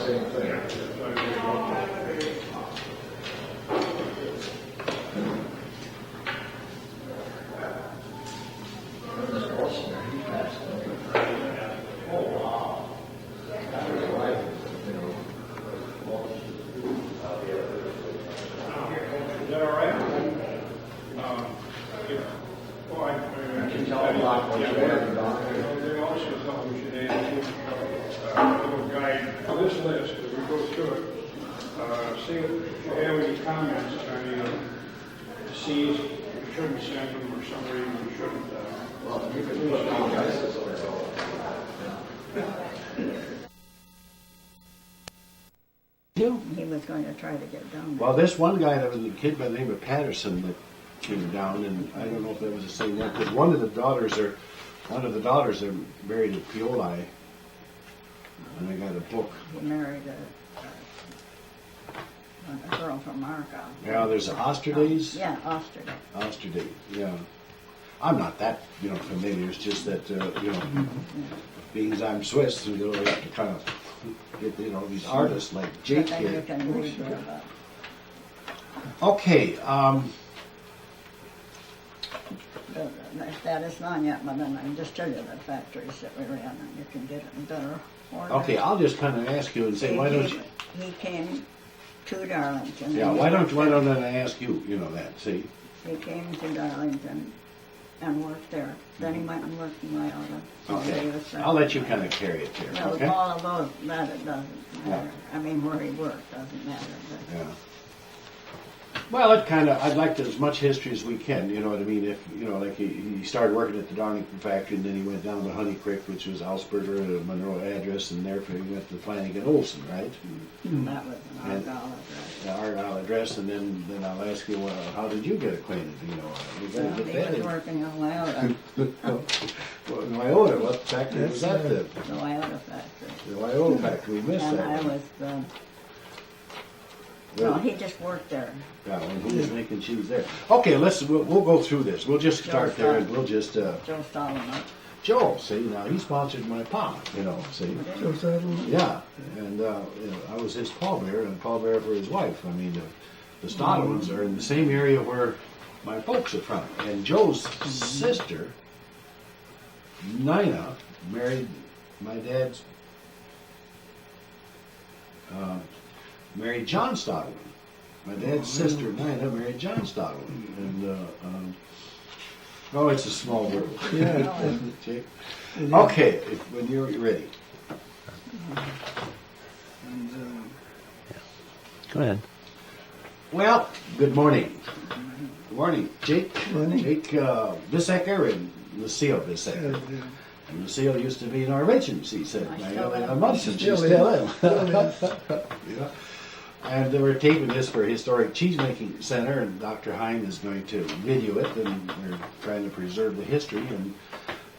same thing. Is that all right? They also thought we should add a little guide on this list as we go through it. See if you have any comments on any of the scenes we shouldn't send them or some reason we shouldn't. Well, you can put on guys. He was going to try to get down there. Well, this one guy, that was a kid by the name of Patterson, that came down, and I don't know if that was the same one, because one of the daughters are married at Pioli, and they got a book. He married a girl from Markow. Yeah, there's Osterdays. Yeah, Osterday. Osterday, yeah. I'm not that, familiar. It's just that, being as I'm Swiss, you have to kind of get, these artists like Jake But then you here. can read about Okay, that is not yet, but then I can just tell you the factories that we ran, and you can get it in better order. okay, I'll just kind of ask you and say, why don't you? He came to Darlington. Yeah, why don't I ask you? That. See. He came to Darlington and worked there. Then he went and worked in Wyoming. Okay, I'll let you kind of carry it there. No, Okay. all of those, that it doesn't matter. I mean, where he worked doesn't matter. But Yeah. Well, I'd like as much history as we can, you know what I mean? If, like he started working at the Darlington factory, and then he went down to Honey Creek, which was Augsburger, a Monroe address, and therefore he went to Flanagan Olson, right? that was an Argyle address. The Argyle address, and then I'll ask you, how did you get acquainted, We gotta Well, get he that was in. working on Wyota, Well, in Wyota, what factory was that then? the Wyota factory. The Wyota factory, we missed And that I one. was no, he just worked there. Yeah, when he was making cheese there. Okay, we'll go through this. We'll just start there, and we'll just, Joe Solomon. Joe, see, now he sponsored my pa, see. Yeah, and I was his pallbearer and pallbearer for his wife. I mean, the Stodowans are in the same area where my folks are from. And Joe's sister, Nina, married my dad's, married John Stodowin. My dad's sister, Nina, married John Stodowin. And, oh, it's a small world. Yeah. Jake. Okay, when you're ready. Go ahead. Well, good morning. Good morning, Jake. Jake Bisegger and Lucille Bisegger. And Lucille used to be Norwegian, she said. A month and she's still in. Yeah. And they were taping this for Historic Cheesemaking Center, and Dr. Hine is going to video it, and we're trying to preserve the history.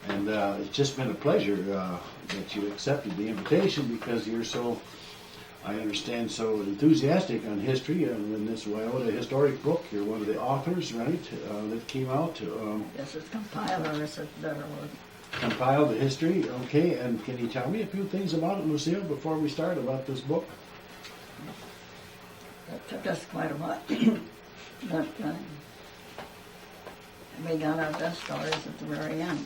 And it's just been a pleasure that you accepted the invitation, because you're so, I understand, so enthusiastic on history. And in this Wyota historic book, you're one of the authors, right, that came out. This is compiler, this is better word. Compiled the history, okay. And can you tell me a few things about it, Lucille, before we start, about this book? It took us quite a while. But we got our best stories at the very end.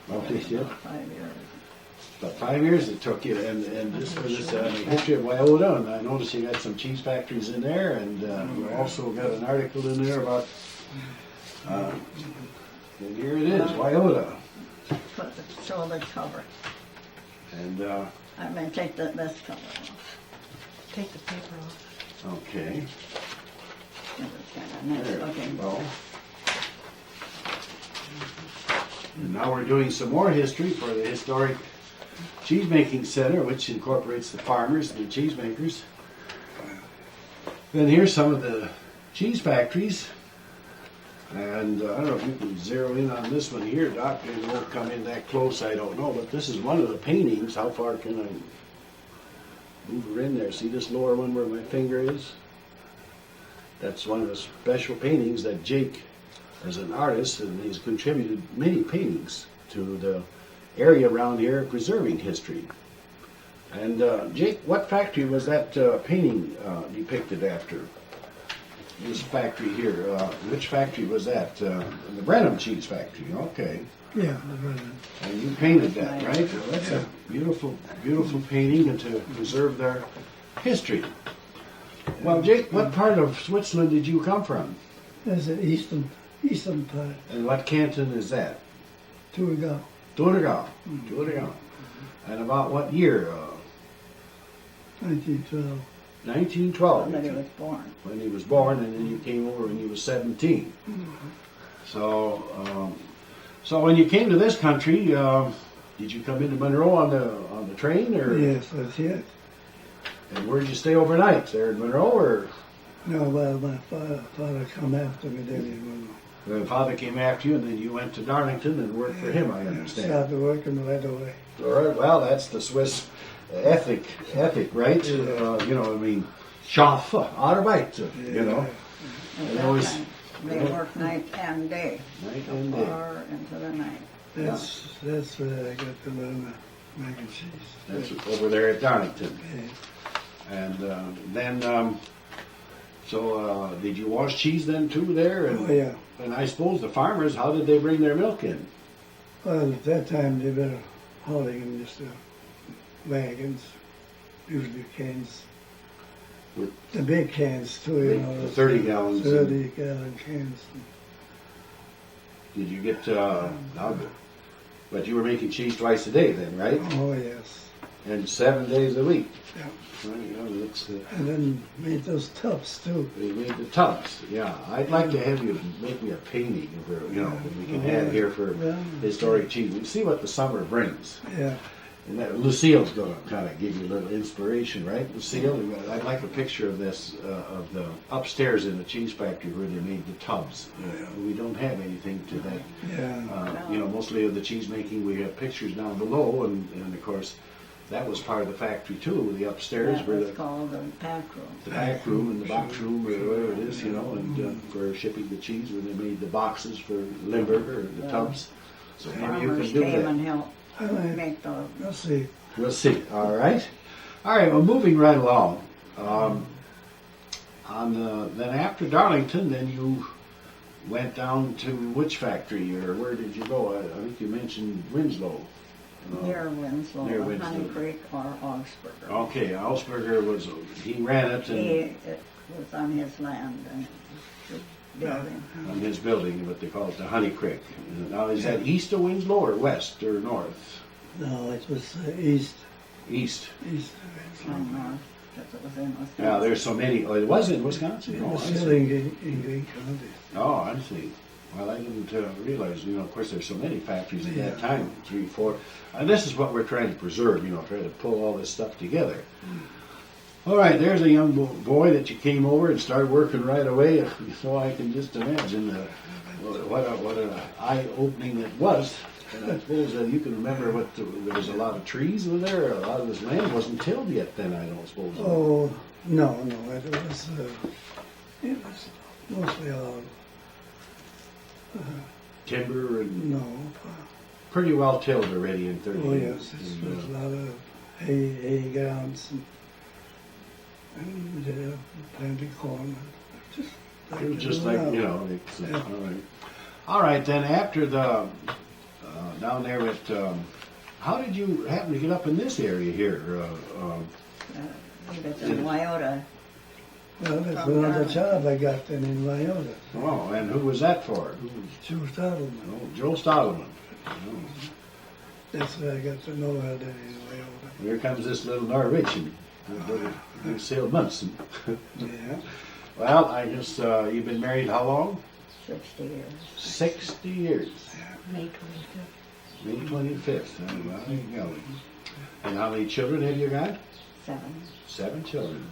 Okay, yeah. About 5 years. About 5 years it took you, and this for this history of Wyota, and I noticed you got some cheese factories in there, and you also got an article in there about, and here it is, Wyota. Show the cover. And, I'm going to take this cover off. Take the paper off. okay. It's kind of nice There we looking. go. And now we're doing some more history for the Historic Cheesemaking Center, which incorporates the farmers and the cheesemakers. Then here's some of the cheese factories. And I don't know if you can zero in on this one here, Doc. It won't come in that close, I don't know. But this is one of the paintings. How far can I move her in there? See this lower one where my finger is? That's one of the special paintings that Jake, as an artist, and he's contributed many paintings to the area around here preserving history. And Jake, what factory was that painting depicted after? This factory here. Which factory was that? The Brenham Cheese Factory. Okay. Yeah, the Brennan. And you painted that, right? Well, that's a beautiful, beautiful painting, and to preserve their history. Well, Jake, what part of Switzerland did you come from? That's the eastern part. And what canton is that? Thurgau. Thurgau. Thurgau. And about what year? 1912. 1912. When he was born. When he was born, and then you came over when he was 17. So, so when you came to this country, did you come into Monroe on the train, or? Yes, that's it. And where did you stay overnight? There in Monroe, or? No, well, my father come after me then in Monroe. Your father came after you, and then you went to Darlington and worked for him, I understand. Started working right away. All right, well, that's the Swiss ethic, right? You know, I mean, Schaff, Arbeit, you know. At And that always- time, they worked night and day, Night and day. far into the night. That's where I got to learn the mac and cheese. That's over there at Darlington. Yeah. And then, so did you wash cheese then too there? And, Oh, yeah. And I suppose the farmers, how did they bring their milk in? Well, at that time they were hauling in just wagons, usually cans. With- The big cans too, you know. The 30 gallons. 30-gallon cans. Did you get, but you were making cheese twice a day then, right? Oh, yes. And 7 days a week. Yeah. Well, you know, that's, And then made those tubs too. they made the tubs. Yeah, I'd like to have you make me a painting of, you know, that we can have here for Yeah. historic cheese. We see what the summer brings. Yeah. And that, Lucille's going to kind of give you a little inspiration, right, Lucille? I'd like a picture of this, of the upstairs in the cheese factory where they made the tubs. We don't have anything to that. Yeah. You know, mostly of the cheese making, we have pictures down below, and of course, that was part of the factory too, the upstairs That where was the called the pack room. back room and the box room or whatever it is, you know, and for shipping the cheese when they made the boxes for Limburg or the tubs. So maybe you Farmers can do came that. and helped All right. make those. Let's see. We'll see. All right. All right. Well, moving right along. Then after Darlington, then you went down to which factory, or where did you go? I think you mentioned Winslow. Near Winslow, Near or Winslow. Honey Creek, or Augsburger. Okay, Augsburger was, he ran it and It was on his land and the building. on his building, what they call it, the Honey Creek. Now, is that east of Winslow or west or north? No, it was east. East. East. On north, because it was in Wisconsin. Yeah, there's so many. Oh, it was in Wisconsin. It Oh, was I still see. in Green County. Oh, I see. Well, I didn't realize, you know, of course, there's so many factories at that Yeah. time, 3, 4. And this is what we're trying to preserve, you know, trying to pull all this stuff together. All right, there's a young boy that you came over and started working right away. So I can just imagine what an eye-opening it was. And I suppose that you can remember there was a lot of trees over there. A lot of this land wasn't tilled yet then, I don't suppose. Oh, no, it was mostly all, Timber and no. pretty well tilled already in 30 Oh, years. yes, it was a lot of hay grounds and we did plenty of corn. It was just like, you know, it's, Yeah. all right. All right, then after the, down there at, how did you happen to get up in this area here? He was in Wyota. Well, that's another job I got then in Wyota. Oh, and who was that for? Who was, Joe Stadelman. oh, Joe Stadelman. Oh, That's where I got to know her then in Wyota. here comes this little Norwegian, Lucille Munson. Yeah. Well, I just, you've been married how long? 60 years. 60 years. May 25th. May 25th. Oh, well, there you go. And how many children have you got? 7. 7 children.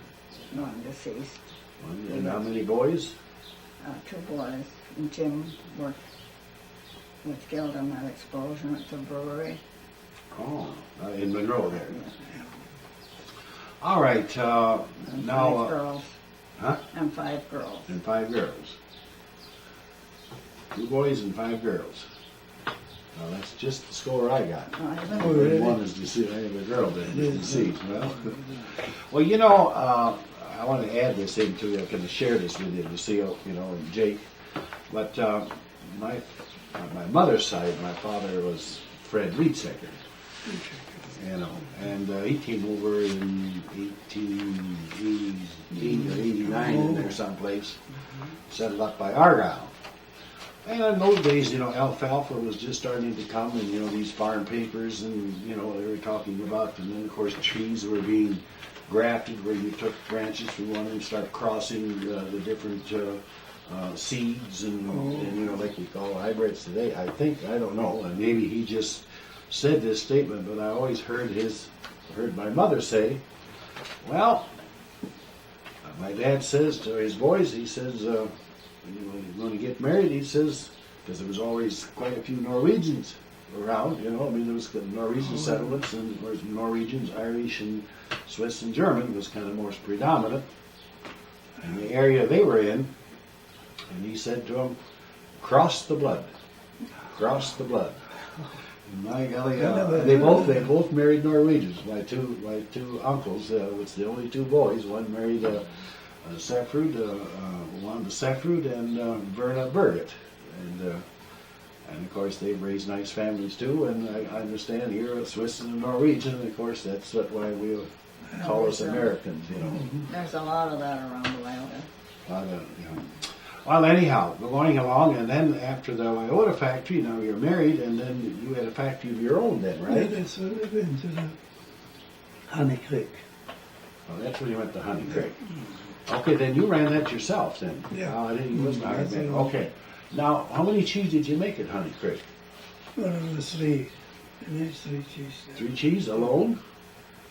One deceased. And how many boys? 2 boys. And Jim was killed in that explosion at the brewery. Oh, in Monroe there. All right. And Now, 5 girls. huh? And 5 girls. And 5 girls. 2 boys and 5 girls. Well, that's just the score I got. I Oh, don't- really? One is deceased. I have a girl that is deceased. Well, you know, I want to add this into you. I'm going to share this with you, Lucille, you know, and Jake. But my mother's side, my father was Fred Bisegger, you know, and he came over in 1888 or 89 in there someplace, settled up by Argyle. And in those days, you know, alfalfa was just starting to come, and, you know, these farm papers, and, you know, they were talking about, and then, of course, trees were being grafted where you took branches from one and start crossing the different seeds, and, you know, like we call hybrids today. I think, I don't know, and maybe he just said this statement, but I always heard my mother say, well, my dad says to his boys, he says, when he's going to get married, he says, because there was always quite a few Norwegians around, you know, I mean, there was Norwegian settlements, and there was Norwegians, Irish, and Swiss and German was kind of most predominant in the area they were in. And he said to them, cross the blood, cross the blood. And my golly, they both married Norwegians. My two uncles, it's the only two boys. One married Sefrud, Wanda Sefrud, and Verna Birgit, and of course they've raised nice families too. And I understand here a Swiss and a Norwegian, and of course that's why we call us Americans, you know. There's a lot of that around the world. You know. Well, anyhow, we're going along, and then after the Iota factory, now you're married, and then you had a factory of your own then, Yeah, right? that's when we went to the Honey Creek. Oh, that's when you went to Honey Creek. Okay, then you ran that yourself then? Yeah. I didn't, you wasn't a hired That's man. all. Okay. Now, how many cheese did you make at Honey Creek? Well, it was three. And there's 3 cheese there. 3 cheese alone?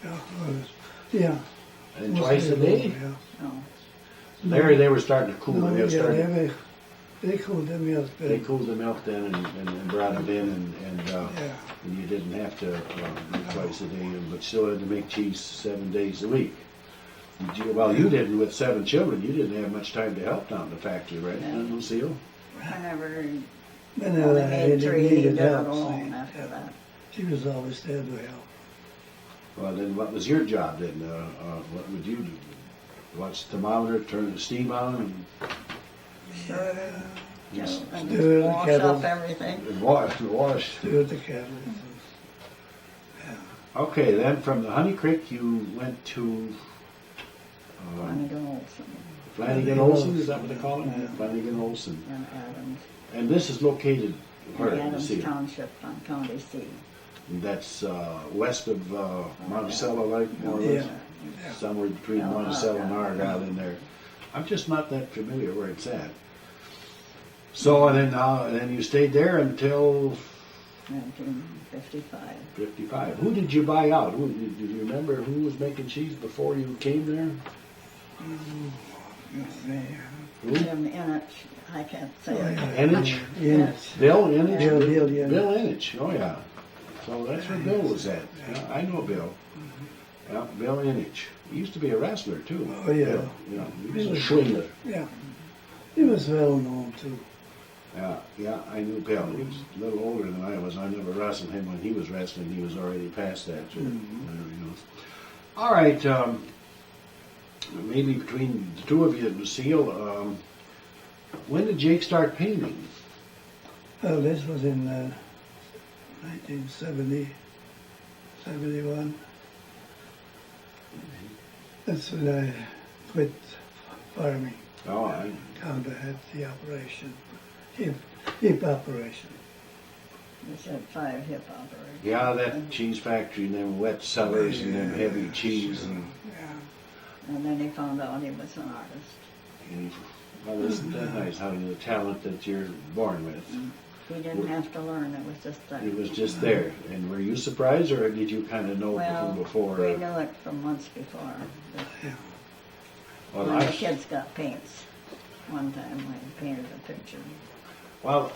Yeah, yeah. And twice a day? Yeah. No. There they were starting to cool. No, They were starting, they cooled the milk. they cooled the milk then and brought it in, and Yeah. you didn't have to do twice a day, but still had to make cheese 7 days a week. Well, you didn't with 7 children. You didn't have much time to help down the factory, right, Yeah. Lucille? I never Then only I made 3, he needed did it help. alone so, after that. She was always there to help. Well, then what was your job then? What would you do? Watch the thermometer, turn the steam on, and Just, and Stir the wash kettle. up everything. wash. Stir the kettle. Okay, then from the Honey Creek you went to Flanagan Olson Flanagan Olson, is that what they call it? Yeah. Flanagan Olson. and Adams. And this is located where In in the Adams city? Township on County seat. That's west of Monticello, like more or less? Yeah. Somewhere between Yeah, Monticello and Argyle. Argyle in there. I'm just not that familiar where it's at. So and then you stayed there until 1955. 55. Who did you buy out? Did you remember who was making cheese before you came there? Who? Jim Inich, I can't say it. Enich? Yeah. Bill Enich? Bill, yeah. Bill Enich, oh yeah. So that's where Bill was at. Yeah, I know Bill. Yeah, Bill Enich. He used to be a wrestler too. Oh, yeah. Bill, yeah, he was a swinger. Yeah. He was well known too. Yeah, I knew Bill. He was a little older than I was. I never wrestled him when he was wrestling. He was already past that. So whatever he knows. All right. Maybe between the two of you, Lucille, when did Jake start painting? Well, this was in 1970, 71. That's when I quit farming. Oh, I Kind of had the operation, hip operation. They said 5 hip operators. Yeah, that cheese factory and them wet cellars and them heavy cheese and And then he found out he was an artist. well, isn't that nice how the talent that you're born with? He didn't have to learn, it was just that. It was just there. And were you surprised, or did you kind of know Well, before? we knew it from months before. But Well, when the I- kids got paints, one time I painted a picture. well,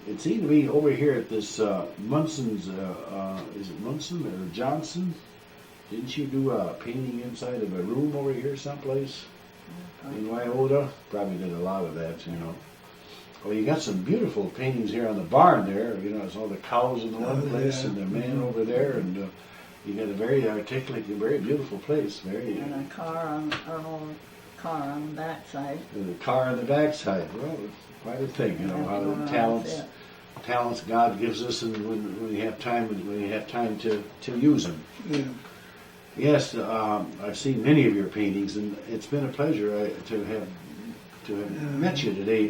it seemed to me over here at this Munson's, is it Munson or Johnson? Didn't you do a painting inside of a room over here someplace in Wyota? Probably did a lot of that, you know. Of well, you got some beautiful paintings here on the barn there. You know, it's all the cows in the one Oh, place yeah. and the man over there, and you got a very articulate, very beautiful place. Very. And a car on, an old car on the backside. The car on the backside. Well, it's quite a thing, you know, how the That's talents God gives us, and when you have time, to use them. Yeah. Yes, I've seen many of your paintings, and it's been a pleasure to have met you today,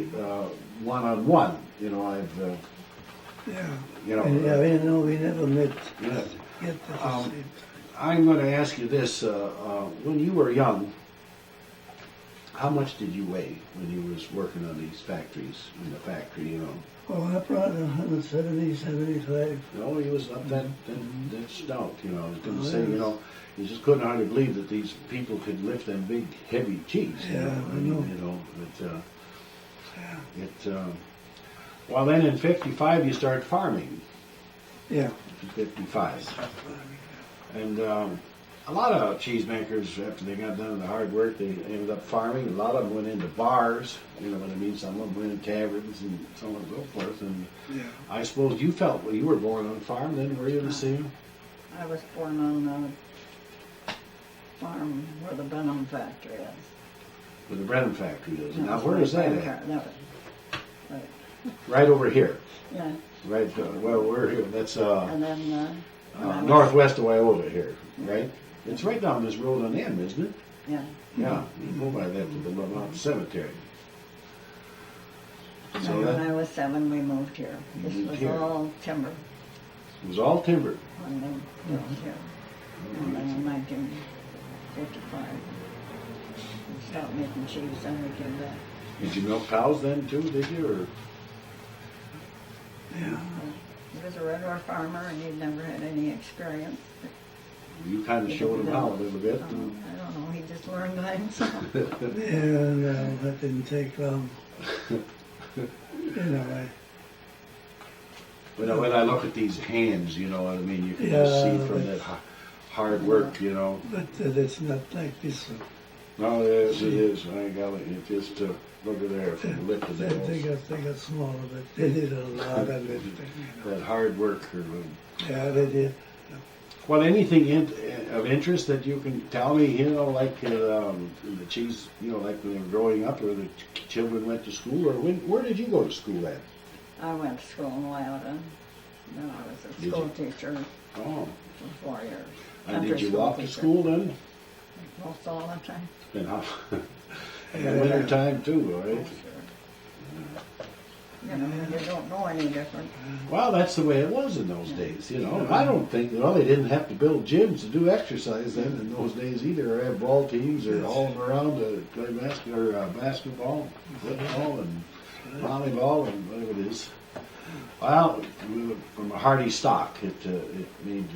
one-on-one. You know, I've, Yeah. you know, And, we know we never met. yeah. Get to Um, see. I'm going to ask you this: when you were young, how much did you weigh when you was working on these factories in the factory? You know. Oh, I brought 170, 75. No, he was not that stout, you know. I was going to Oh, say, you yes. know, you just couldn't hardly believe that these people could lift them big, heavy cheese. You Yeah, know, I know. You know, Yeah. well, then in '55 you started farming. Yeah. In '55, and a lot of cheesemakers, after they got done with the hard work, they ended up farming. A lot of them went into bars. You know what I mean? Some of them went in taverns and so on and so forth. And Yeah. I suppose you felt you were born on a farm. Then were you the same? I was born on the farm where the Benham factory is. Where the Brennan factory is. Now, That's where my is that at? grandparent- that was- Right, Right over here. yeah, Right, well, we're here. That's and then, when I was- northwest of Iota here, right? It's right down this road on M, isn't it? Yeah, Yeah, you go by that to the Lamont Cemetery. and So then when that I was 7, we moved here. You This moved was here. all timber was all timber. when they moved here. And then in 1955, we stopped making cheese, then we came back. Did you milk cows then too, did you? Or Yeah. He was a regular farmer and he'd never had any experience. you kind of showed them how a little bit? I don't know, he just learned by himself. Yeah, no, that didn't take long. You know, When I look at these hands, you know what I mean? You can Yeah, just see from but- that hard work, you know. but it's not like this one. No, it is. I got it. It just look at there from the lip to the They nose. got smaller, but they did a lot of lifting. That hard work. Yeah, they did. Well, anything of interest that you can tell me, you know, like the cheese, you know, like when they were growing up, or the children went to school, or where did you go to school at? I went to school in Iota. Then I was a Did school you? teacher Oh, for 4 years. and Country did you walk to teacher. school then? Most all the time. In hot, in Yeah. the winter time too, right? Sure. You know, you don't know any different. Well, that's the way it was in those days, you know. I don't think, well, they didn't have to build gyms to do exercise then in those days either, or have ball teams, or haul them around to play basketball, football, and volleyball, and whatever it is. Well, we were from a hardy stock, it made,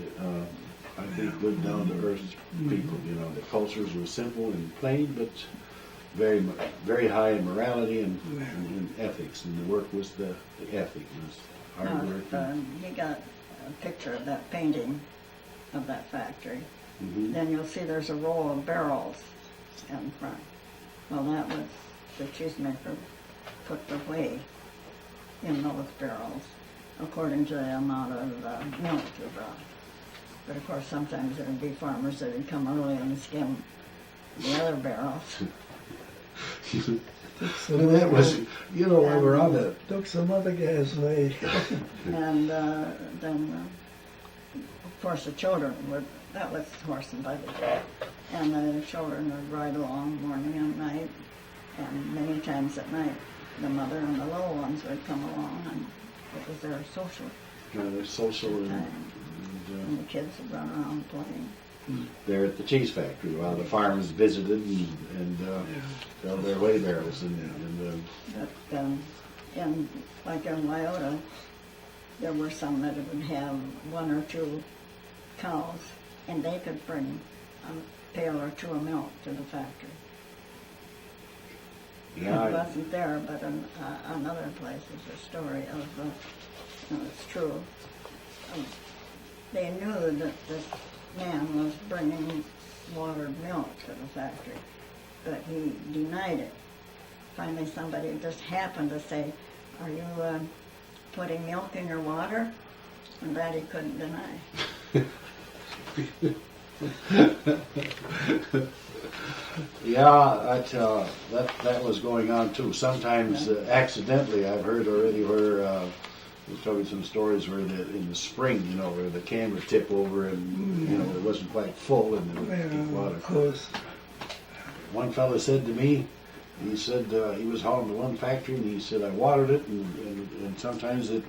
I think, good down to earth people, you know. The cultures were simple and plain, but very high in morality and ethics, and the work was the ethic, was hard work. You got a picture of that painting of that factory. Mhm. Then you'll see there's a row of barrels in front. Well, that was the cheesemaker put the whey in those barrels according to the amount of milk you brought. But of course, sometimes there would be farmers that would come early and skim the other barrels. Took some, And that was, you know, while we're on that, took some other guy's way. And then, of course, the children would, that was horse and buggy. And the children would ride along morning and night. And many times at night, the mother and the little ones would come along, and it was their social social and time. And the kids would run around playing. there at the cheese factory while the farmers visited and filled their whey barrels But like in Iota, there were some that would have 1 or 2 cows, and they could bring a pail or 2 of milk to the factory. It wasn't there, but in another place is a story of, it's true. They knew that this man was bringing watered milk to the factory, but he denied it. Finally, somebody just happened to say, are you putting milk in your water? And that he couldn't deny. Yeah, that was going on too. Sometimes accidentally, I've heard already where there's probably some stories where in the spring, where the can would tip over and it wasn't quite full and there would be water. Of course. One fellow said to me, he said he was hauling to one factory and he said I watered it and sometimes it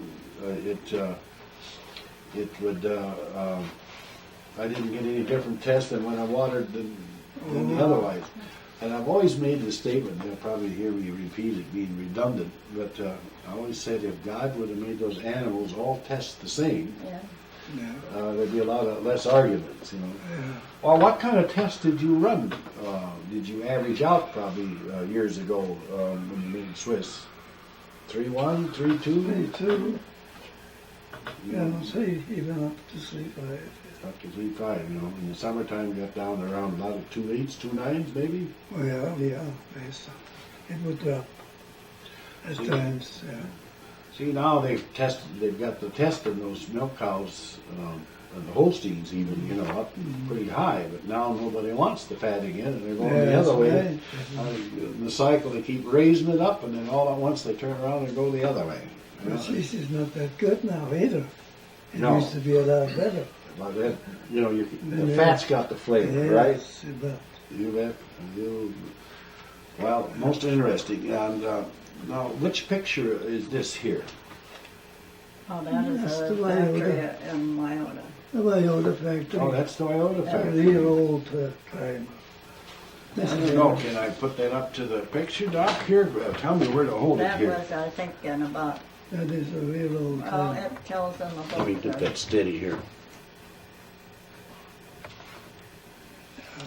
would. I didn't get any different test than when I watered than otherwise. And I've always made the statement, you'll probably hear me repeat it being redundant, but I always said if God would have made those animals all test the same, Yeah. Yeah. there'd be a lot of less arguments, Yeah. Well, what kind of test did you run? Did you average out probably years ago when you made Swiss? 3-1, 3-2? 3-2. Yeah, see, even up to 3-5. Up to 3-5, In the summertime, got down around a lot of 2-8s, 2-9s, maybe. Oh yeah, yes. It would drop at times. Yeah. See, now they've got the test in those milk cows, and the Holsteins even, up pretty high. But now nobody wants the fat again, and they're going the other way. In the cycle, they keep raising it up, and then all at once they turn around and go the other way. The cheese is not that good now either. It No. used to be a lot better. But that, the fat's got the flavor, right? Yes, but You bet. Well, most interesting. And now, which picture is this here? Oh, that is That's a the factory Iota. in Iota. the Iota factory. Oh, that's the Iota a factory. real old primer. This is No, can I put that up to the picture, Doc? Here, tell me where to hold it That here. was, I think, in about, That is a real old well, primer. it tells in the book. Let me get that steady here.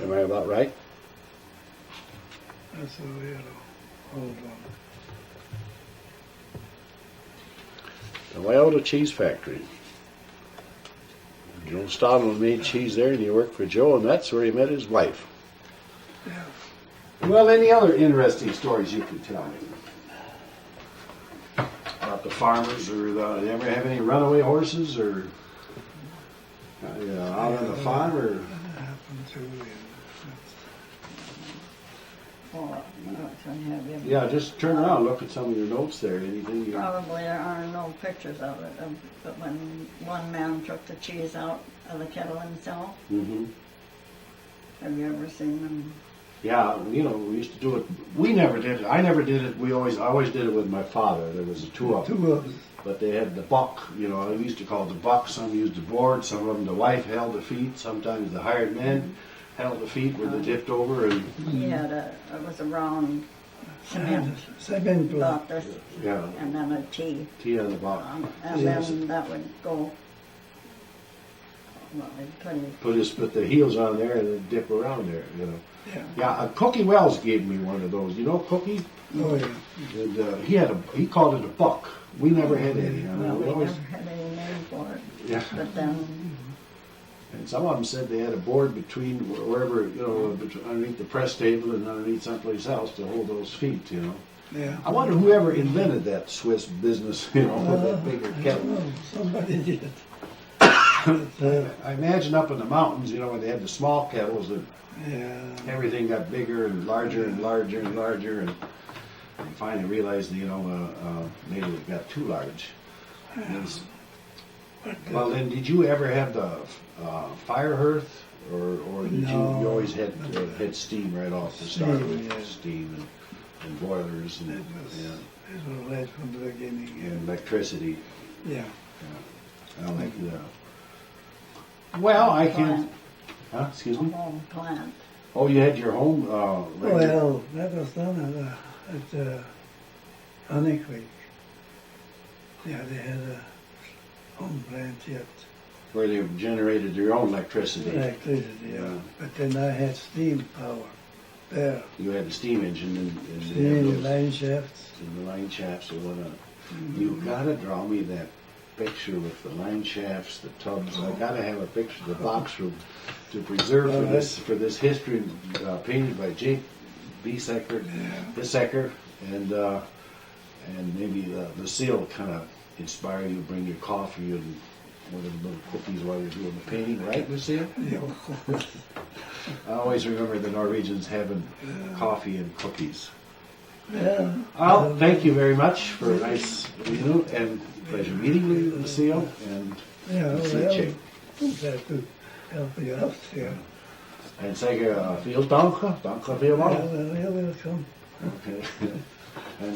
Am I about right? That's a real old one. The Iota Cheese Factory. Joe Stodman made cheese there, and he worked for Joe, and that's where he met his wife. Yeah. Well, any other interesting stories you can tell me? About the farmers, or you ever have any runaway horses, or out on the farm, or? That happened too. Oh, I have him. Yeah, just turn around, look at some of your notes there. Anything you? Probably there are no pictures of it, but when one man took the cheese out of the kettle himself, Mm-hmm. have you ever seen him? Yeah, we used to do it. We never did it. I never did it. I always did it with my father. There was two of them. Two of us. But they had the buck, I used to call it the buck. Some used the board, some of them the wife held the feet, sometimes the hired men held the feet where they tipped over, and He had it was a round cement, Cement block. about this, yeah, and then a T. tea on the buck. And then that would go, well, they'd Put the heels on there and then dip around there, Yeah. Yeah, Cookie Wells gave me one of those. You know Cookie? Oh yeah. And he called it a buck. We never had any. well, We we always, never had any name for it. yeah. But then, And some of them said they had a board between wherever, underneath the press table and underneath someplace else to hold those feet, Yeah. I wonder whoever invented that Swiss business, with that bigger I don't kettle. know. Somebody did. But, I imagine up in the mountains, when they had the small kettles, that yeah. everything got bigger and larger and larger and larger, and finally realized, maybe it got too large. Well, then, did you ever have the fire hearth, or did No. you always had steam right off to start Steam, with? yeah. Steam and boilers It and, was right from the beginning. and electricity. Yeah. I like that. Well, I can't. Huh? Excuse a me. home plant. Oh, you had your home. Well, that was done at Honey Creek. Yeah, they had a home plant yet. Where they generated their own electricity. Electricity, yeah. Yeah. But then I had steam power there. You had a steam engine and Steam line shafts. and the line shafts and whatnot. You gotta draw me that picture with the line shafts, the tubs. I gotta have a picture of the box room to preserve for this history painted by Jake Bisegger, and And maybe the seal kind of inspire you to bring your coffee and one of the little cookies while you're doing the painting, right, Lucille? Yeah, of course. I always remember the Norwegians having coffee and cookies. Yeah. Well, thank you very much for a nice meeting and pleasure meeting with you, Lucille, and Ja, Mrs wel. Jake. Dat doet helpen je af, ja. En zeggen veel danken, dank je veel Ja, man. wel, heel welkom. Okay. En